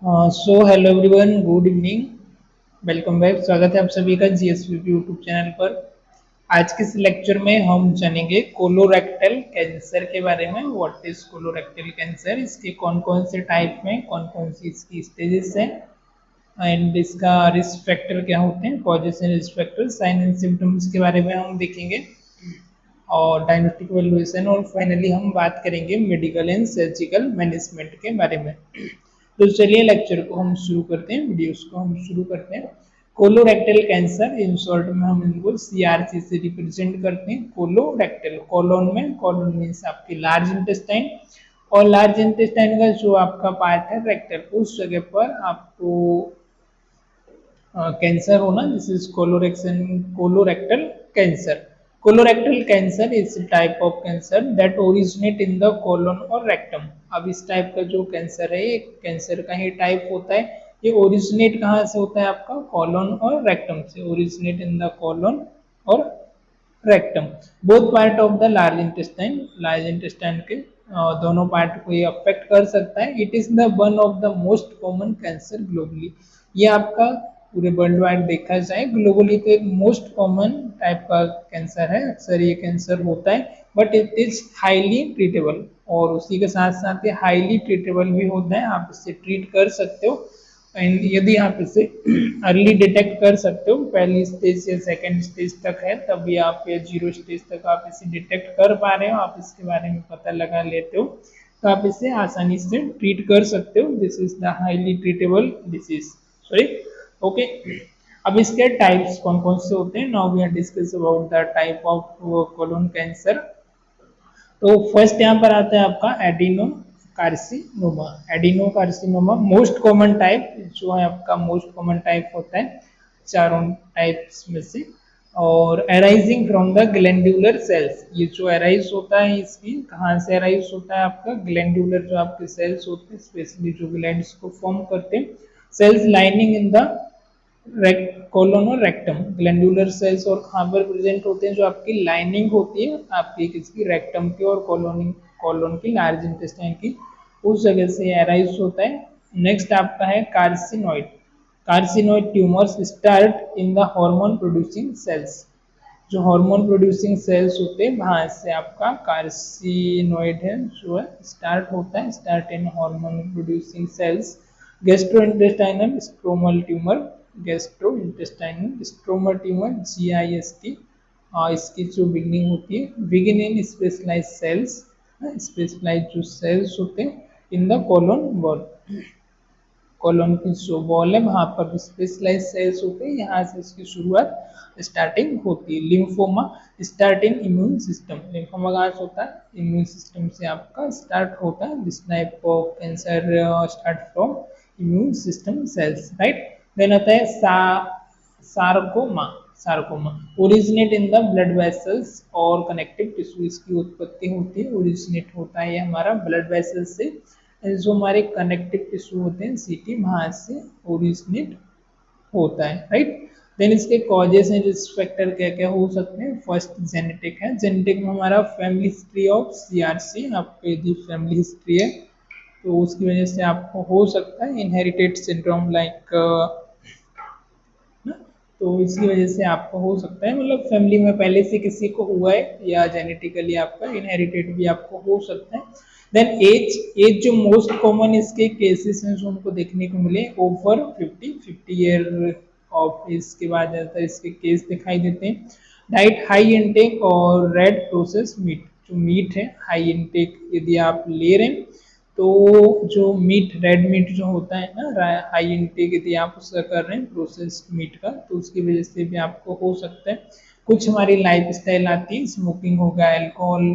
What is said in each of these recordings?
So hello everyone, good evening, welcome back. स्वागत है आप सभी का जीएसवीपी यूट्यूब चैनल पर। आज के इस लेक्चर में हम जानेंगे कोलोरेक्टल कैंसर के बारे में। व्हाट इज कोलोरेक्टल कैंसर, इसके कौन कौन से टाइप में, कौन कौन सी इसकी स्टेजेस हैं, एंड इसका रिस्क फैक्टर क्या होते हैं, causes and risk factor, sign and symptoms के बारे में हम देखेंगे, और डायग्नोस्टिक वैल्यूएशन, और फाइनली हम बात करेंगे मेडिकल एंड सर्जिकल मैनेजमेंट के बारे में। तो चलिए लेक्चर को हम शुरू करते हैं, वीडियोस को हम शुरू करते हैं। कोलोरेक्टल कैंसर, इन शॉर्ट में हम इनको सीआरसी से रिप्रेजेंट करते हैं। कोलोरेक्टल, कोलोन में, कोलोन मीन्स आपकी लार्ज इंटेस्टाइन, और लार्ज इंटेस्टाइन का जो आपका पार्ट है रेक्टल, उस जगह पर आपको कैंसर होना, this is colorectal cancer. Colorectal cancer is type of cancer that originate in the colon और रेक्टम। अब इस टाइप का जो कैंसर है, ये कैंसर का ही टाइप होता है। ये ओरिजिनेट कहाँ से होता है आपका, कोलोन और रेक्टम से। ओरिजिनेट इन द कोलोन और rectum, both part of the large intestine. Large intestine के दोनों पार्ट को ये अफेक्ट कर सकता है। It is the one of the most common cancer globally. ये आपका पूरे वर्ल्ड वाइड देखा जाए ग्लोबली तो एक मोस्ट कॉमन टाइप का कैंसर है। अक्सर ये कैंसर होता है, but it is highly treatable, और उसी के साथ साथ ये हाईली ट्रीटेबल भी होता है। आप इससे ट्रीट कर सकते हो, एंड यदि आप इसे अर्ली डिटेक्ट कर सकते हो, पहली स्टेज या सेकेंड स्टेज तक है तभी आप, या जीरो स्टेज तक आप इसे डिटेक्ट कर पा रहे हो, आप इसके बारे में पता लगा लेते हो, तो आप इसे आसानी से ट्रीट कर सकते हो। This is the highly treatable disease, sorry, okay. अब इसके टाइप्स कौन कौन से होते हैं, now we are discuss about the type of colon cancer. तो फर्स्ट यहाँ पर आता है आपका adenocarcinoma. Adenocarcinoma most common type, जो है आपका मोस्ट कॉमन टाइप होता है चारों टाइप्स में से, और arising from the glandular cells. ये जो अराइज होता है, इसकी कहाँ से अराइज होता है आपका, ग्लैंडुलर जो आपके सेल्स होते हैं, स्पेशली जो ग्लैंड्स को फॉर्म करते हैं, cells lining in the colon और रेक्टम। ग्लैंडुलर सेल्स और कहाँ पर प्रेजेंट होते हैं, जो आपकी लाइनिंग होती है आपकी किसकी, रेक्टम की और कोलोन की, लार्ज इंटेस्टाइन की, उस जगह से अराइज होता है। नेक्स्ट आपका है carcinoid. Carcinoid tumours start in the hormone producing sales. जो हार्मोन प्रोड्यूसिंग सेल्स होते हैं वहां से आपका कार्सिनोइड है जो है स्टार्ट होता है, start in hormone producing cells. Gastrointestinal stromal tumour, gastrointestinal stromal tumour, GIST, इसकी जो बिगनिंग होती है, begin in specialise cells, specialise जो सेल्स होते हैं in the colon wall. Colon की जो वॉल है वहां पर स्पेशलाइज सेल्स होते हैं, यहाँ से इसकी शुरुआत स्टार्टिंग होती है। Lymphoma start in immune system. Lymphoma कहाँ से होता है, इम्यून सिस्टम से आपका स्टार्ट होता है। This type of cancer start from immune system cells, right. Then आता है sarcoma. Sarcoma originate in the blood vessels और कनेक्टिव टिश्यू। इसकी उत्पत्ति होती है, ओरिजिनेट होता है हमारा ब्लड वेसल्स से, जो हमारे कनेक्टिव टिश्यू होते हैं सीटी, वहां से ओरिजिनेट होता है, राइट। देन इसके कॉजेस एंड रिस्क फैक्टर क्या क्या हो सकते हैं। फर्स्ट जेनेटिक है। जेनेटिक में हमारा फैमिली हिस्ट्री ऑफ CRC, आपको यदि फैमिली हिस्ट्री है तो उसकी वजह से आपको हो सकता है इनहेरिटेड सिंड्रोम लाइक, तो इसकी वजह से आपको हो सकता है, मतलब फैमिली में पहले से किसी को हुआ है, या जेनेटिकली आपका इनहेरिटेड भी आपको हो सकता है। देन एज, एज जो मोस्ट कॉमन इसके केसेस हैं जो हमको देखने को मिले, ओवर 50 ईयर ऑफ एज के बाद ज़्यादातर इसके केस दिखाई देते हैं। डाइट हाई इनटेक और रेड प्रोसेस मीट, जो मीट है हाई इनटेक यदि आप ले रहे हैं, तो जो मीट, रेड मीट जो होता है ना, हाई इंटेक यदि आप उसका कर रहे हैं प्रोसेस्ड मीट का, तो उसकी वजह से भी आपको हो सकता है। कुछ हमारी लाइफ स्टाइल आती है, स्मोकिंग हो गया, अल्कोहल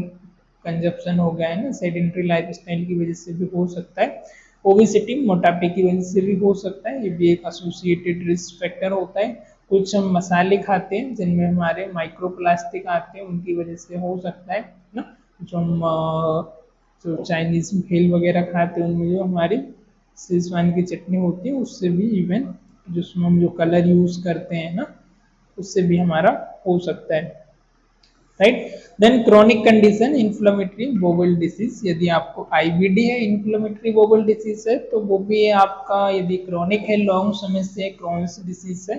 कंजप्शन हो गया है ना, सेडेंट्री लाइफ स्टाइल की वजह से भी हो सकता है। ओबेसिटी, मोटापे की वजह से भी हो सकता है, ये भी एक एसोसिएटेड रिस्क फैक्टर होता है। कुछ हम मसाले खाते हैं जिनमें हमारे माइक्रोप्लास्टिक आते हैं, उनकी वजह से हो सकता है ना। जो हम जो चाइनीज भेल वगैरह खाते हैं उनमें जो हमारी शेजवान की चटनी होती है उससे भी, इवन जिसमें हम जो कलर यूज करते हैं ना, उससे भी हमारा हो सकता है। Right. Then chronic condition inflammatory bowel disease, यदि आपको आईबीडी है, इन्फ्लेमेटरी बोवल डिसीज है, तो वो भी है आपका, यदि क्रॉनिक है, लॉन्ग समय से क्रॉन्स डिसीज है,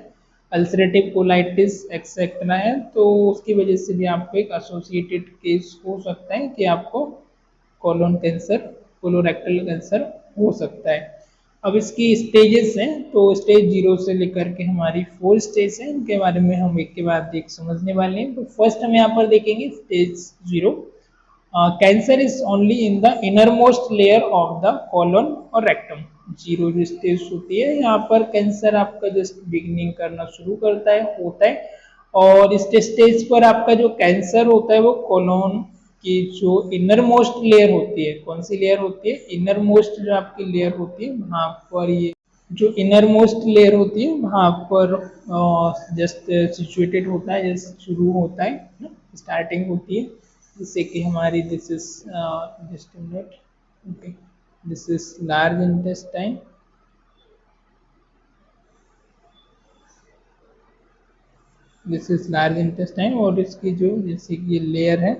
अल्सरेटिव कोलाइटिस एक्सेट्रा है, तो उसकी वजह से भी आपको एक एसोसिएटेड केस हो सकता है कि आपको कोलोन कैंसर, कोलोरेक्टल कैंसर हो सकता है। अब इसकी स्टेजेस हैं, तो स्टेज 0 से लेकर के हमारी 4 स्टेज हैं, इनके बारे में हम एक के बाद एक समझने वाले हैं। तो फर्स्ट हम यहाँ पर देखेंगे stage 0। Cancer is only in the inner most layer of the colon और रेक्टम। 0 जो स्टेज होती है, यहाँ पर कैंसर आपका जस्ट बिगिनिंग करना शुरू करता है, होता है, और इस स्टेज पर आपका जो कैंसर होता है वो कॉलोन की जो इनर मोस्ट लेयर होती है, कौन सी लेयर होती है, इनर मोस्ट जो आपकी लेयर होती है, वहां पर ये जो इनर मोस्ट लेयर होती है वहां पर जस्ट सिचुएटेड होता है, जस्ट शुरू होता है, स्टार्टिंग होती है, जिससे कि हमारी this is just minute, okay, this is large intestine, this is large intestine, और इसकी जो जैसे कि ये लेयर है,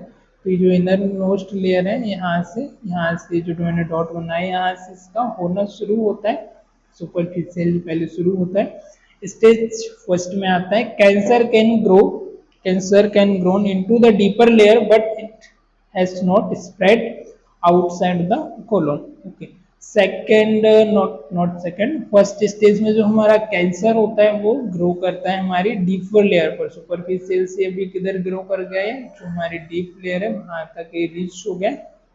तो ये जो इनर मोस्ट लेयर है, यहाँ से जो मैंने डॉट बनाया, यहाँ से इसका होना शुरू होता है, सुपरफिशियल पहले शुरू होता है। स्टेज फर्स्ट में आता है cancer can grown into the deeper layer but it has not spread outside the colon. Okay, second not second, first stage में जो हमारा कैंसर होता है वो ग्रो करता है हमारी डीपर लेयर पर, सुपरफिशियल से अभी किधर ग्रो कर गया है, जो हमारी डीप लेयर है वहां तक ये रीच हो गया,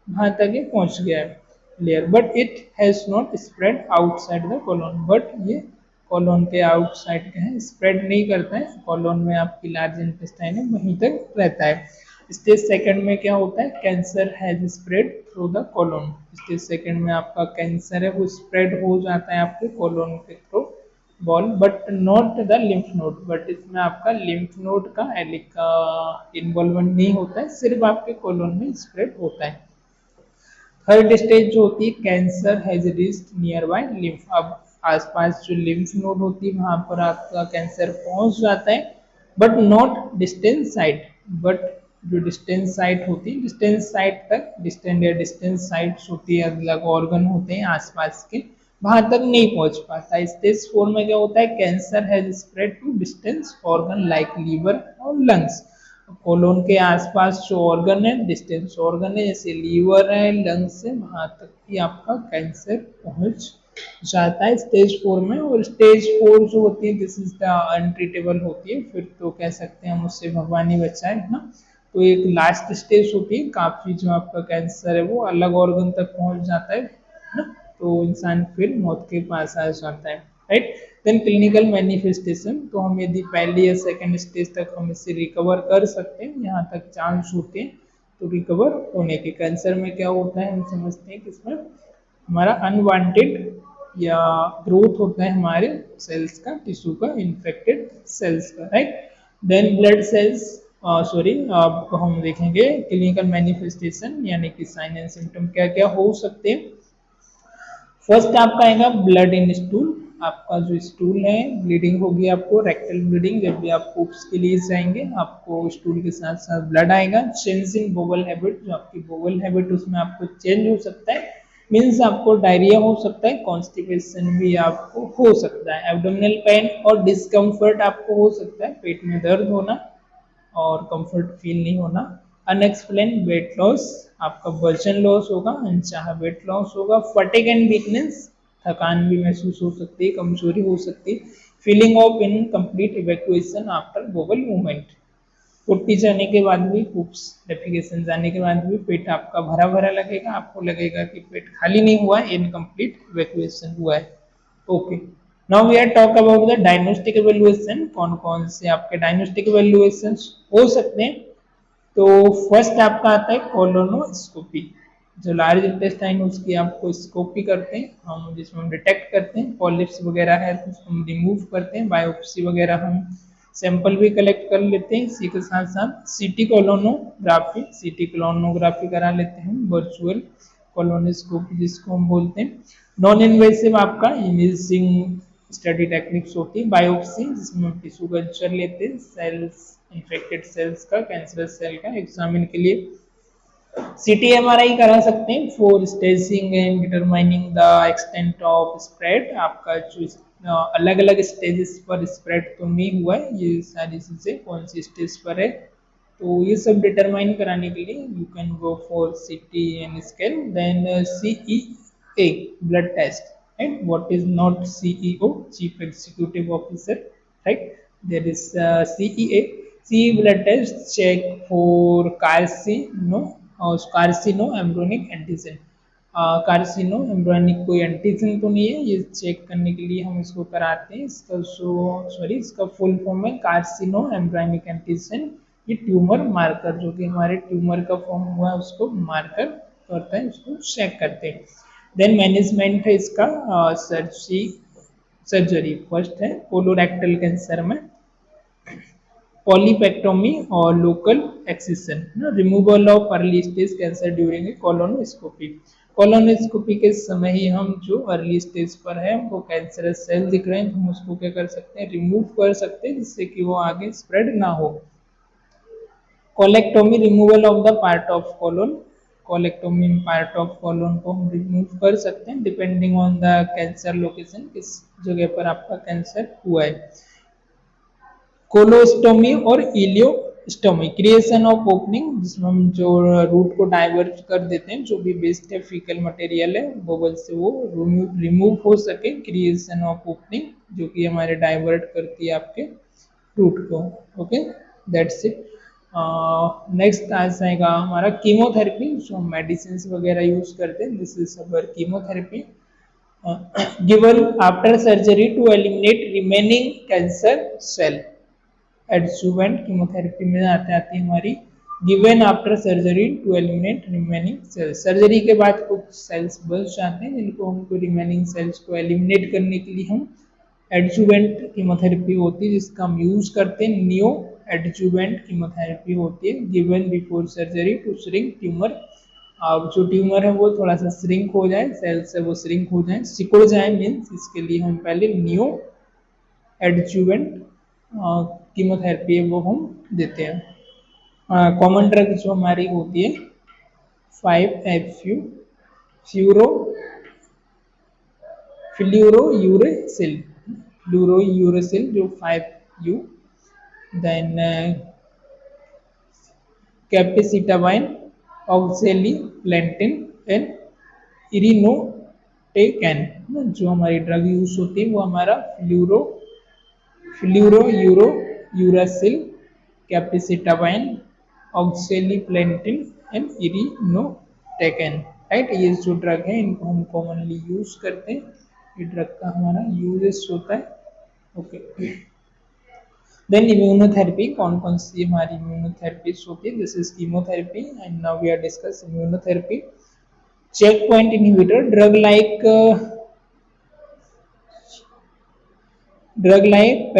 वहां तक ये पहुंच गया है layer, but it has not spread outside the colon, but ये कोलोन के आउटसाइड का है, स्प्रेड नहीं करता है, कोलोन में आपकी लार्ज इंटेस्टाइन है वहीं तक रहता है। स्टेज सेकंड में क्या होता है, cancer has spread through the colon, stage second में आपका कैंसर है वो स्प्रेड हो जाता है आपके कोलोन के through ball, but not the lymph node, but इसमें आपका लिम्फ नोड का इन्वॉल्वमेंट नहीं होता है, सिर्फ आपके कोलोन में स्प्रेड होता है। थर्ड स्टेज जो होती है, cancer has reached near by lymph, अब आसपास जो लिम्फ नोड होती है वहां पर आपका कैंसर पहुंच जाता है, but not distance site, but जो डिस्टेंस साइट होती है, डिस्टेंस साइट तक, डिस्टेंस या डिस्टेंस साइट्स होती है, अलग ऑर्गन होते हैं आसपास के, वहां तक नहीं पहुंच पाता। स्टेज 4 में क्या होता है, cancer has spread to distance organ like liver और लंग्स, कोलोन के आसपास जो ऑर्गन है, डिस्टेंस ऑर्गन है, जैसे लीवर है, लंग्स है, वहां तक भी आपका कैंसर पहुंच जाता है स्टेज 4 में। और स्टेज 4 जो होती है दिस इज द अनट्रीटेबल होती है, फिर तो कह सकते हैं हम उससे भगवान ही बचाए, है ना। तो एक लास्ट स्टेज होती है, काफी जो आपका कैंसर है वो अलग ऑर्गन तक पहुंच जाता है ना, तो इंसान फिर मौत के पास आ जाता है, राइट। देन क्लिनिकल मैनिफेस्टेशन, तो हम यदि पहली या सेकंड स्टेज तक हम इससे रिकवर कर सकते हैं, यहाँ तक चांस होते हैं तो रिकवर होने के। कैंसर में क्या होता है हम समझते हैं कि इसमें हमारा अनवांटेड या ग्रोथ होता है हमारे सेल्स का, टिश्यू का, इन्फेक्टेड सेल्स का, राइट। देन ब्लड सेल्स, अब हम देखेंगे क्लिनिकल मैनिफेस्टेशन यानी कि साइन एंड सिम्टम क्या क्या हो सकते हैं। फर्स्ट आपका आएगा ब्लड इन स्टूल, आपका जो स्टूल है ब्लीडिंग होगी, आपको रेक्टल ब्लीडिंग, जब भी आप पुप्स के लिए जाएंगे आपको स्टूल के साथ साथ ब्लड आएगा। चेंज इन बोवल हैबिट, जो आपकी बोवल हैबिट उसमें आपको चेंज हो सकता है, मीन्स आपको डायरिया हो सकता है, कॉन्स्टिपेशन भी आपको हो सकता है, एब्डोमिनल पेन और डिस्कम्फर्ट आपको हो सकता है, पेट में दर्द होना और कंफर्ट फील नहीं होना। अनएक्सप्लेन वेट लॉस, आपका वजन लॉस होगा, अनचाहा वेट लॉस होगा। फटिग एंड वीकनेस, थकान भी महसूस हो सकती है, कमजोरी हो सकती है। Feeling of incomplete evacuation after bowel movement, उल्टी जाने के बाद भी, पुप्स डेफिकेशन जाने के बाद भी पेट आपका भरा भरा लगेगा, आपको लगेगा कि पेट खाली नहीं हुआ, इनकम्प्लीट इवैक्यूएशन हुआ है। Okay, now we are talk about the diagnostic evaluation, कौन कौन से आपके डायग्नोस्टिक इवैल्यूएशन हो सकते हैं। तो फर्स्ट आपका आता है कोलोनोस्कोपी, जो लार्ज इंटेस्टाइन उसकी आपको स्कोपी करते हैं हम, जिसमें हम डिटेक्ट करते हैं पॉलिप्स वगैरह है तो उसको हम रिमूव करते हैं, बायोप्सी वगैरह हम सैंपल भी कलेक्ट कर लेते हैं, इसी के साथ साथ सीटी कोलोनोग्राफी करा लेते हैं, वर्चुअल कोलोनोस्कोपी जिसको हम बोलते हैं। नॉन इन्वेसिव आपका इमेजिंग स्टडी टेक्निक्स होती है, बायोप्सी जिसमें हम टिश्यू कल्चर लेते हैं, सेल्स इन्फेक्टेड सेल्स का, कैंसरस सेल का एग्जामिन के लिए। सीटी एमआरआई करा सकते हैं for staging and determining the extent of spread. आपका जो अलग अलग स्टेजेस पर स्प्रेड तो नहीं हुआ है, ये सारी चीजें कौन सी स्टेज पर है, तो ये सब डिटरमाइन कराने के लिए you can go for CT and scan. Then CEA blood test, right? What is not CEO, Chief Executive Officer, right? There is CEA. CE blood test check for कार्सिनो embryonic antigen. कार्सिनो embryonic कोई antigen तो नहीं है, ये check करने के लिए हम इसको कराते हैं। इसका फुल फॉर्म है कार्सिनो एम्ब्रोनिक एंटीजन। ये ट्यूमर मार्कर, जो कि हमारे ट्यूमर का फॉर्म हुआ है उसको मार्कर करता है, उसको चेक करते हैं। देन मैनेजमेंट है इसका सर्जरी। फर्स्ट है कोलोरेक्टल कैंसर में पॉलीपेक्टोमी और local excision, removal of early stage cancer during colonoscopy. Colonoscopy के समय ही हम जो अर्ली स्टेज पर है, वो कैंसरस सेल दिख रहे हैं, तो हम उसको क्या कर सकते हैं, रिमूव कर सकते हैं, जिससे कि वो आगे स्प्रेड ना हो। Colectomy, removal of the part of colon. Colectomy part of colon को हम रिमूव कर सकते हैं depending on the cancer location, किस जगह पर आपका कैंसर हुआ है। कोलोस्टोमी और इलियोस्टोमी, क्रिएशन ऑफ ओपनिंग, जिसमें हम जो रूट को डाइवर्ट कर देते हैं, जो भी वेस्ट है फीकल मटेरियल है बोबल से वो रिमूव हो सके। क्रिएशन ऑफ ओपनिंग जो कि हमारे डाइवर्ट करती है आपके रूट को। Okay, that's it. नेक्स्ट आ जाएगा हमारा कीमोथेरेपी, जो मेडिसिन वगैरह यूज करते हैं। This is our chemotherapy given after surgery to eliminate remaining cancer cell. Adjuvant chemotherapy में आती है हमारी given after surgery to eliminate remaining cells. Surgery के बाद कुछ सेल्स बच जाते हैं, जिनको हमको रिमेनिंग सेल्स को एलिमिनेट करने के लिए हम एडजुवेंट कीमोथेरेपी होती है, जिसका हम यूज करते हैं। नियो एडजुवेंट कीमोथेरेपी होती है given before surgery to shrink tumour. अब जो ट्यूमर है वो थोड़ा सा श्रिंक हो जाए, सेल्स है वो श्रिंक हो जाए, सिकुड़ जाए, मीन्स इसके लिए हम पहले नियो एडजुवेंट कीमोथेरेपी है वो हम देते हैं। कॉमन ड्रग जो हमारी होती है 5-FU फ्लूरोयूरेसिल, जो 5U। Then capecitabine, oxaliplatin and irinotecan. जो हमारी ड्रग यूज होती है वो हमारा फ्लूरोयूरेसिल, कैपेसिटाबाइन, ऑक्सेलिप्लेंटिन एंड इरिनोटेकेन, राइट। ये जो ड्रग है इनको हम कॉमनली यूज करते हैं, ये ड्रग का हमारा यूजेस होता है। ओके, देन इम्यूनोथेरेपी, कौन कौन सी हमारी इम्यूनोथेरेपीज होती है। This is chemotherapy and now we are discuss immunotherapy. Checkpoint inhibitor, drug like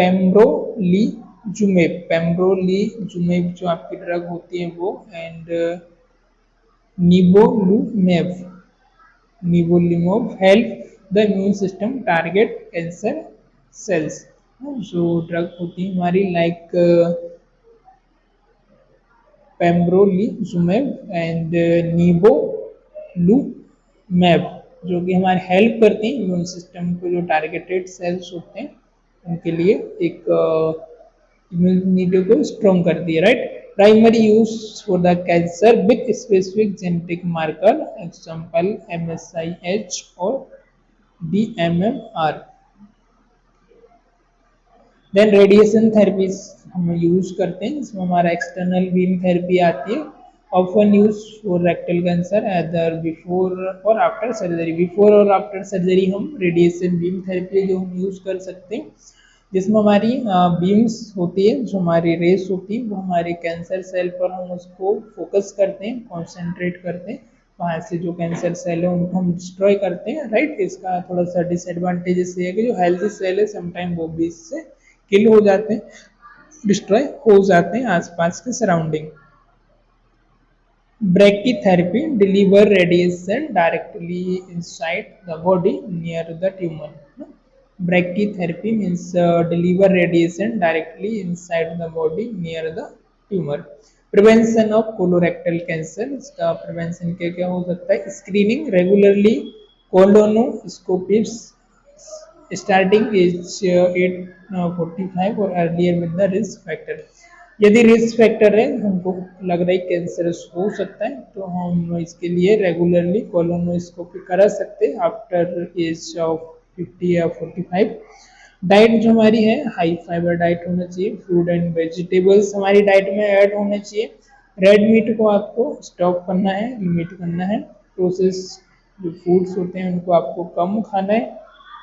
pembrolizumab जो आपकी ड्रग होती है वो, and nivolumab help the immune system target cancer cells. जो ड्रग होती है हमारी लाइक पेम्ब्रोलीजुमेब एंड निवोलुमेब, जो कि हमारे हेल्प करती हैं इम्यून सिस्टम को, जो टारगेटेड सेल्स होते हैं उनके लिए एक इम्यूनिटी को स्ट्रॉन्ग करती है, right. Primary use for the cancer with specific genetic marker, example MSIH और DMMR। देन रेडिएशन थेरेपी हम यूज करते हैं, जिसमें हमारा एक्सटर्नल बीम थेरेपी आती है, often use for rectal cancer either before और आफ्टर सर्जरी। बिफोर और आफ्टर सर्जरी हम रेडिएशन बीम थेरेपी जो हम यूज कर सकते हैं, जिसमें हमारी बीम्स होती है, जो हमारी रेस होती है, वो हमारे कैंसर सेल पर हम उसको फोकस करते हैं, कॉन्सेंट्रेट करते हैं, वहाँ से जो कैंसर सेल है उनको हम डिस्ट्रॉय करते हैं, राइट। इसका थोड़ा सा डिसएडवांटेजेस ये है कि जो हेल्थी सेल है समटाइम वो भी इससे किल हो जाते हैं, डिस्ट्रॉय हो जाते हैं आसपास के surrounding. Brachytherapy, deliver radiation directly inside the body near the tumour. Brachytherapy means deliver radiation directly inside the body near the tumor. Prevention of colorectal cancer, इसका प्रिवेंशन क्या क्या हो सकता है? Screening regularly, colonoscopy starting age 8:45 और earlier with the risk factor. यदि risk factor है, हमको लग रहा है कैंसर हो सकता है, तो हम इसके लिए रेगुलरली कोलोनोस्कोपी करा सकते हैं आफ्टर एज ऑफ 50 या 45। डाइट जो हमारी है, हाई फाइबर डाइट होना चाहिए, फ्रूट एंड वेजिटेबल्स हमारी डाइट में ऐड होना चाहिए। रेड मीट को आपको स्टॉप करना है, लिमिट करना है। प्रोसेस जो फूड्स होते हैं उनको आपको कम खाना है,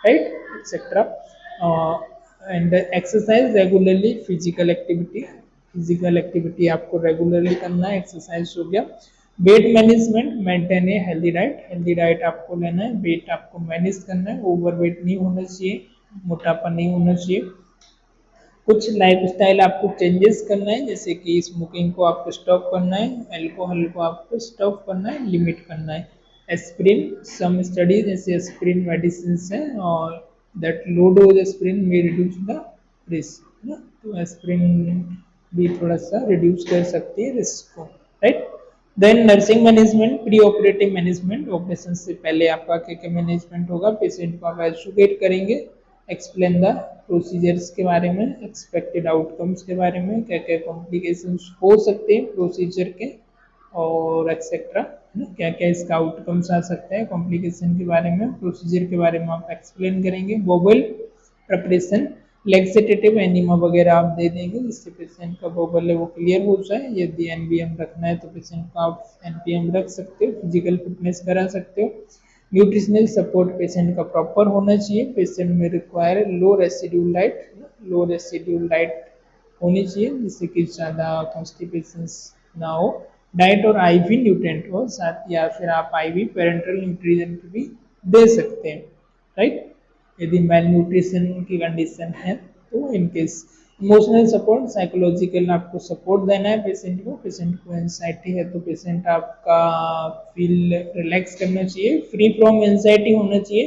right, etcetera. And exercise regularly, physical activity आपको रेगुलरली करना है, एक्सरसाइज हो गया। Weight management, maintain a healthy diet आपको लेना है, वेट आपको मैनेज करना है, ओवर वेट नहीं होना चाहिए, मोटापा नहीं होना चाहिए। कुछ लाइफस्टाइल आपको चेंजेस करना है, जैसे कि स्मोकिंग को आपको स्टॉप करना है, अल्कोहल को आपको स्टॉप करना है, लिमिट करना है। एस्पिरिन, सम स्टडीज जैसे एस्पिरिन मेडिसिन है और दैट लो डोज एस्पिरिन में रिड्यूस द रिस्क, है ना, तो एस्पिरिन भी थोड़ा सा रिड्यूस कर सकती है रिस्क को, right. Then nursing management, preoperative management, operation से पहले आपका क्या क्या मैनेजमेंट होगा, पेशेंट को आप एजुकेट करेंगे, एक्सप्लेन द प्रोसीजर्स के बारे में, एक्सपेक्टेड आउटकम्स के बारे में, क्या क्या कॉम्प्लिकेशंस हो सकते हैं प्रोसीजर के और एक्सेट्रा, क्या क्या इसका आउटकम्स आ सकते हैं, कॉम्प्लिकेशन के बारे में, प्रोसीजर के बारे में आप एक्सप्लेन करेंगे। बोबल प्रिपरेशन, लेक्सेटेटिव एनिमा वगैरह आप दे देंगे जिससे पेशेंट का बोबल है वो क्लियर हो जाए। यदि एनबीएम रखना है तो पेशेंट को आप एनपीएम रख सकते हो, फिजिकल फिटनेस करा सकते हो। न्यूट्रिशनल सपोर्ट पेशेंट का प्रॉपर होना चाहिए, पेशेंट में रिक्वायर लो रेसिड्यूल डाइट होनी चाहिए जिससे कि ज़्यादा कॉन्स्टिपेशंस ना हो। डाइट और आईवी न्यूट्रिएंट हो साथ, या फिर आप आईवी पेरेंटल न्यूट्रिएंट भी दे सकते हैं, राइट, यदि मेल न्यूट्रिशन की कंडीशन है तो। इनकेस इमोशनल सपोर्ट, साइकोलॉजिकल आपको सपोर्ट देना है पेशेंट को एंजाइटी है तो पेशेंट आपका फील रिलैक्स करना चाहिए, फ्री फ्रॉम एंजाइटी होना चाहिए।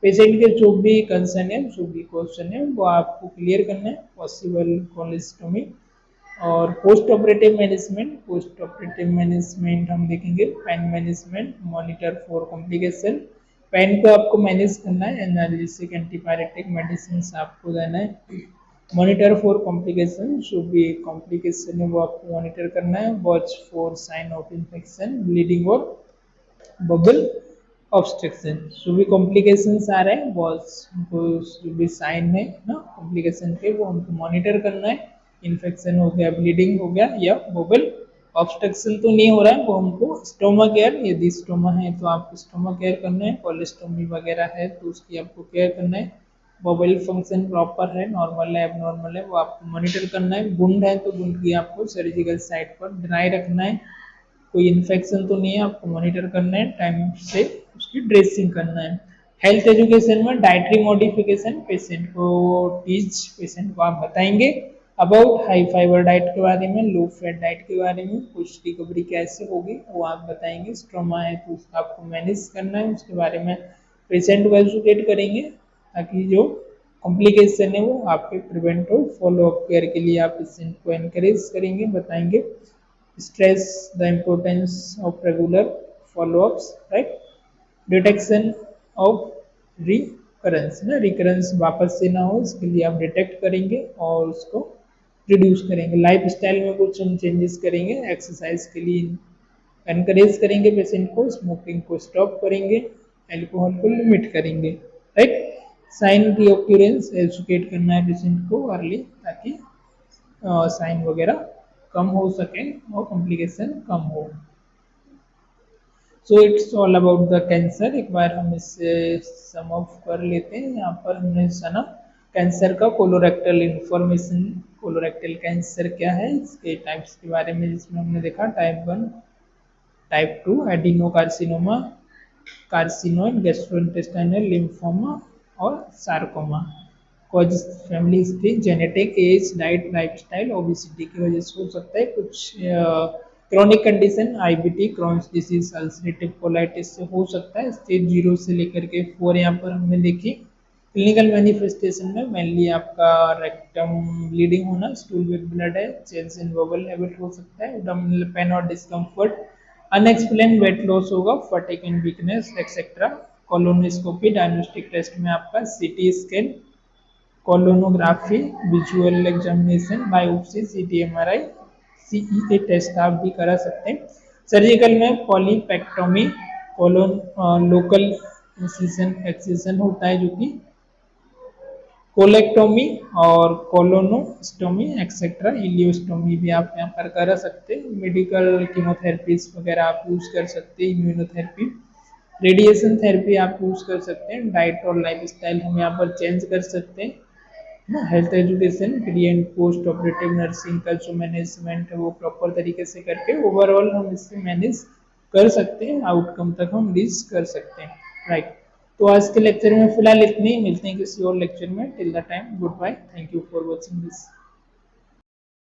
पेशेंट के जो भी कंसर्न है, जो भी क्वेश्चन है वो आपको क्लियर करना है, पॉसिबल कोलेस्टोमी। और पोस्ट ऑपरेटिव मैनेजमेंट हम देखेंगे, pain management, monitor for complication, pain को आपको मैनेज करना है, एनालिसिक एंटीपायरेटिक मेडिसिन आपको देना है। मॉनिटर फॉर कॉम्प्लिकेशन, जो भी कॉम्प्लिकेशन है वो आपको मॉनिटर करना है। Watch for sign of infection, bleeding और बबल ऑब्स्ट्रक्शन, जो भी कॉम्प्लिकेशंस आ रहे हैं वॉच, उनको जो भी साइन है ना कॉम्प्लिकेशन के वो उनको मॉनिटर करना है। इन्फेक्शन हो गया, ब्लीडिंग हो गया या बबल ऑब्स्ट्रक्शन तो नहीं हो रहा है वो हमको स्टोमा केयर, यदि स्टोमा है तो आपको स्टोमा केयर करना है, कोलेस्टोमी वगैरह है तो उसकी आपको केयर करना है। बबल फंक्शन प्रॉपर है, नॉर्मल है, एबनॉर्मल है, वो आपको मॉनिटर करना है। वुंड है तो वुंड की आपको सर्जिकल साइट पर ड्राई रखना है, कोई इन्फेक्शन तो नहीं है, आपको मॉनिटर करना है, टाइम से उसकी ड्रेसिंग करना है। हेल्थ एजुकेशन में डाइटरी मॉडिफिकेशन, पेशेंट को आप बताएंगे अबाउट हाई फाइबर डाइट के बारे में, लो फैट डाइट के बारे में, कुछ रिकवरी कैसे होगी वो आप बताएंगे। स्ट्रोमा है तो उसका आपको मैनेज करना है, उसके बारे में पेशेंट को एजुकेट करेंगे ताकि जो कॉम्प्लिकेशन है वो आपके प्रिवेंट हो। फॉलो अप केयर के लिए आप पेशेंट को एनकरेज करेंगे, बताएंगे। Stress the importance of regular follow-ups, right? Detection of recurrence, ना रिकरेंस वापस से ना हो इसके लिए आप डिटेक्ट करेंगे और उसको रिड्यूस करेंगे। लाइफ स्टाइल में कुछ हम चेंजेस करेंगे, एक्सरसाइज के लिए एनकरेज करेंगे पेशेंट को, स्मोकिंग को स्टॉप करेंगे, एल्कोहल को लिमिट करेंगे, राइट। साइन की ऑक्यूरेंस एजुकेट करना है पेशेंट को अर्ली ताकि साइन वगैरह कम हो सके और कॉम्प्लिकेशन कम हो। So it's all about the cancer. एक बार हम इसे सम ऑफ कर लेते हैं। यहाँ पर हमने जाना कैंसर का कोलोरेक्टल इन्फॉर्मेशन, कोलोरेक्टल कैंसर क्या है, इसके टाइप्स के बारे में, जिसमें हमने देखा type 1, type 2 adenocarcinoma, carcinoid, gastrointestinal lymphoma और sarcoma. Causes family history, genetic, age, diet, lifestyle, obesity की वजह से हो सकता है। कुछ chronic condition, IBD, Crohn's disease, ulcerative colitis से हो सकता है। स्टेज 0 से लेकर के 4 यहाँ पर हमने देखी। क्लिनिकल मैनिफेस्टेशन में मेनली आपका रेक्टम ब्लीडिंग होना, स्टूल विद ब्लड है, चेंज इन बबल हैबिट हो सकता है, एब्डोमिनल पेन और डिस्कम्फर्ट, अनएक्सप्लेन वेट लॉस होगा, fatigue and weakness etcetera. Colonoscopy diagnostic test में आपका CT scan, colonography, visual examination, biopsy, CT MRI, CEA test आप भी करा सकते हैं। सर्जिकल में polypectomy, colon local incision excision होता है जो कि कोलेक्टोमी और कोलोनोस्टोमी एक्सेट्रा, इलियोस्टोमी भी आप यहाँ पर करा सकते हैं। मेडिकल कीमोथेरेपीज वगैरह आप यूज कर सकते हैं, इम्यूनोथेरेपी, रेडिएशन थेरेपी आप यूज कर सकते हैं। डाइट और लाइफस्टाइल हम यहाँ पर चेंज कर सकते हैं ना। Health education, pre and post operative nursing का जो मैनेजमेंट है वो प्रॉपर तरीके से करके ओवरऑल हम इससे मैनेज कर सकते हैं, आउटकम तक हम रीच कर सकते हैं, राइट। तो आज के लेक्चर में फिलहाल इतने ही, मिलते हैं किसी और लेक्चर में। Till the time, goodbye, thank you for watching this.